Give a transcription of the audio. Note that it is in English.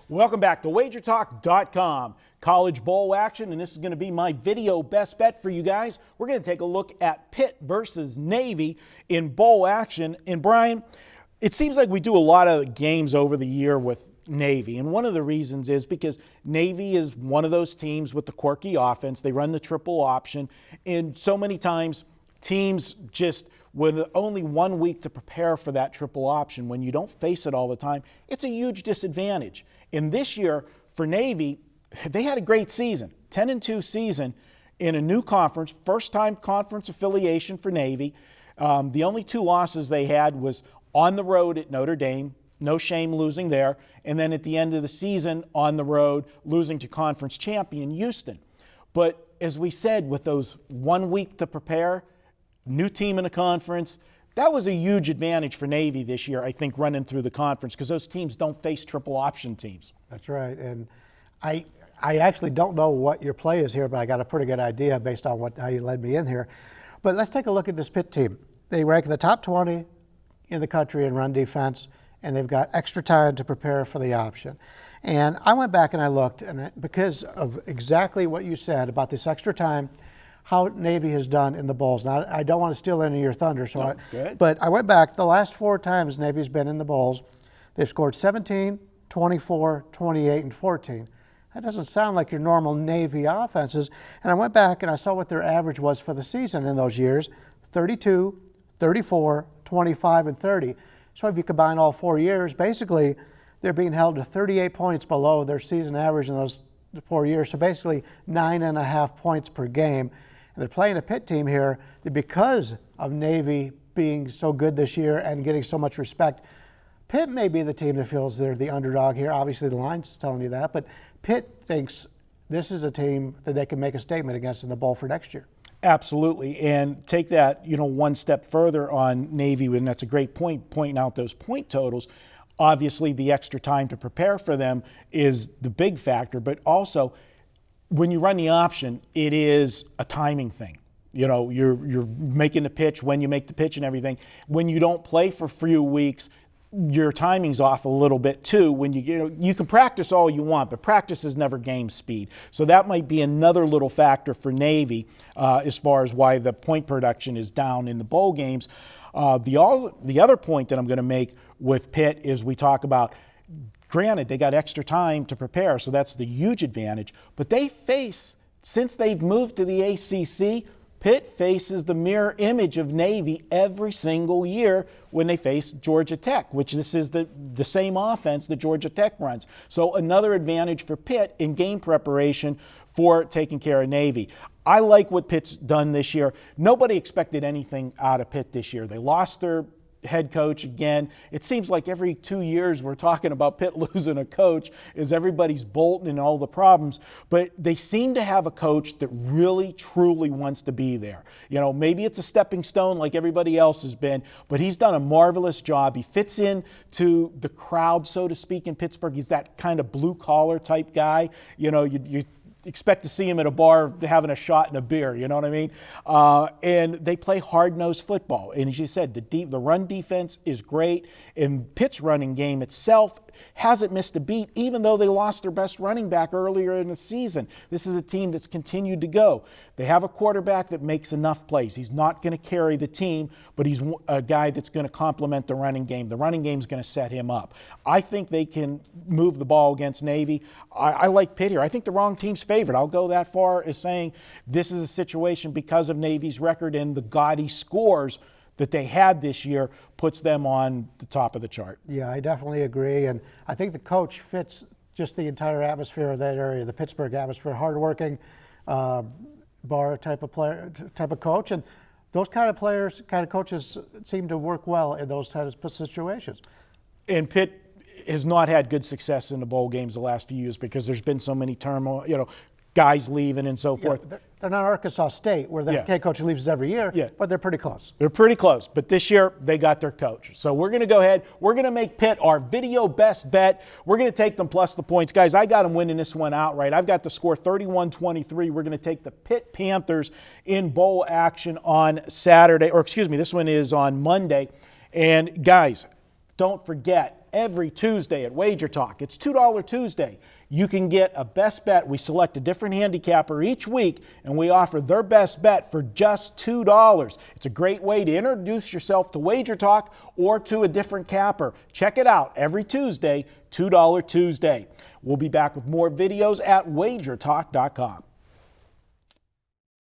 Welcome back to WagerTalk.com. College bowl action, and this is going to be my video best bet for you guys. We're going to take a look at Pitt versus Navy in bowl action. And Bryan, it seems like we do a lot of games over the year with Navy, and one of the reasons is because Navy is one of those teams with the quirky offense. They run the triple option, and so many times teams just with only 1 week to prepare for that triple option, when you don't face it all the time, it's a huge disadvantage. And this year for Navy, they had a great season, 10-2 season in a new conference, first-time conference affiliation for Navy. The only two losses they had was on the road at Notre Dame, no shame losing there, and then at the end of the season on the road, losing to conference champion Houston. But as we said, with those 1 week to prepare, new team in a conference, that was a huge advantage for Navy this year, I think, running through the conference, because those teams don't face triple option teams. That's right. And I actually don't know what your play is here, but I got a pretty good idea based on how you led me in here. But let's take a look at this Pitt team. They rank in the top 20 in the country in run defense, and they've got extra time to prepare for the option. And I went back and I looked, and because of exactly what you said about this extra time, how Navy has done in the bowls. Now, I don't want to steal any of your thunder, but I went back. The last 4 times Navy's been in the bowls, they've scored 17, 24, 28, and 14. That doesn't sound like your normal Navy offenses. And I went back and I saw what their average was for the season in those years: 32, 34, 25, and 30. So if you combine all 4 years, basically they're being held to 38 points below their season average in those 4 years. So basically 9.5 points per game. And they're playing a Pitt team here that, because of Navy being so good this year and getting so much respect, Pitt may be the team that feels they're the underdog here. Obviously the line's telling you that, but Pitt thinks this is a team that they can make a statement against in the bowl for next year. Absolutely, and take that one step further on Navy, and that's a great point, pointing out those point totals. Obviously, the extra time to prepare for them is the big factor, but also when you run the option, it is a timing thing. You're making the pitch when you make the pitch and everything. When you don't play for a few weeks, your timing's off a little bit too. When you can practice all you want, but practice is never game speed. So that might be another little factor for Navy as far as why the point production is down in the bowl games. The other point that I'm going to make with Pitt is we talk about, granted, they got extra time to prepare, so that's the huge advantage. But they face, since they've moved to the ACC, Pitt faces the mirror image of Navy every single year when they face Georgia Tech, which this is the same offense that Georgia Tech runs. So another advantage for Pitt in game preparation for taking care of Navy. I like what Pitt's done this year. Nobody expected anything out of Pitt this year. They lost their head coach again. It seems like every 2 years we're talking about Pitt losing a coach as everybody's bolting and all the problems. But they seem to have a coach that really, truly wants to be there. Maybe it's a stepping stone like everybody else has been, but he's done a marvelous job. He fits in to the crowd, so to speak, in Pittsburgh. He's that kind of blue-collar type guy. You expect to see him at a bar having a shot and a beer, you know what I mean? And they play hard-nosed football. And as you said, the run defense is great. And Pitt's running game itself hasn't missed a beat, even though they lost their best running back earlier in the season. This is a team that's continued to go. They have a quarterback that makes enough plays. He's not going to carry the team, but he's a guy that's going to complement the running game. The running game is going to set him up. I think they can move the ball against Navy. I like Pitt here. I think the wrong team's favored. I'll go that far as saying this is a situation because of Navy's record and the gaudy scores that they had this year puts them on the top of the chart. Yeah, I definitely agree. And I think the coach fits just the entire atmosphere of that area, the Pittsburgh atmosphere, hardworking, bar type of coach. And those kind of players, kind of coaches seem to work well in those types of situations. And Pitt has not had good success in the bowl games the last few years because there's been so many turmoil, guys leaving and so forth. They're not Arkansas State where the head coach leaves every year, but they're pretty close. They're pretty close, but this year they got their coach. So we're going to go ahead. We're going to make Pitt our video best bet. We're going to take them plus the points. Guys, I got them winning this one outright. I've got the score 31-23. We're going to take the Pitt Panthers in bowl action on Saturday, or excuse me, this one is on Monday. And guys, don't forget, every Tuesday at WagerTalk. It's $2 Tuesday. You can get a best bet. We select a different handicapper each week, and we offer their best bet for just $2. It's a great way to introduce yourself to WagerTalk or to a different capper. Check it out every Tuesday, $2 Tuesday. We'll be back with more videos at WagerTalk.com.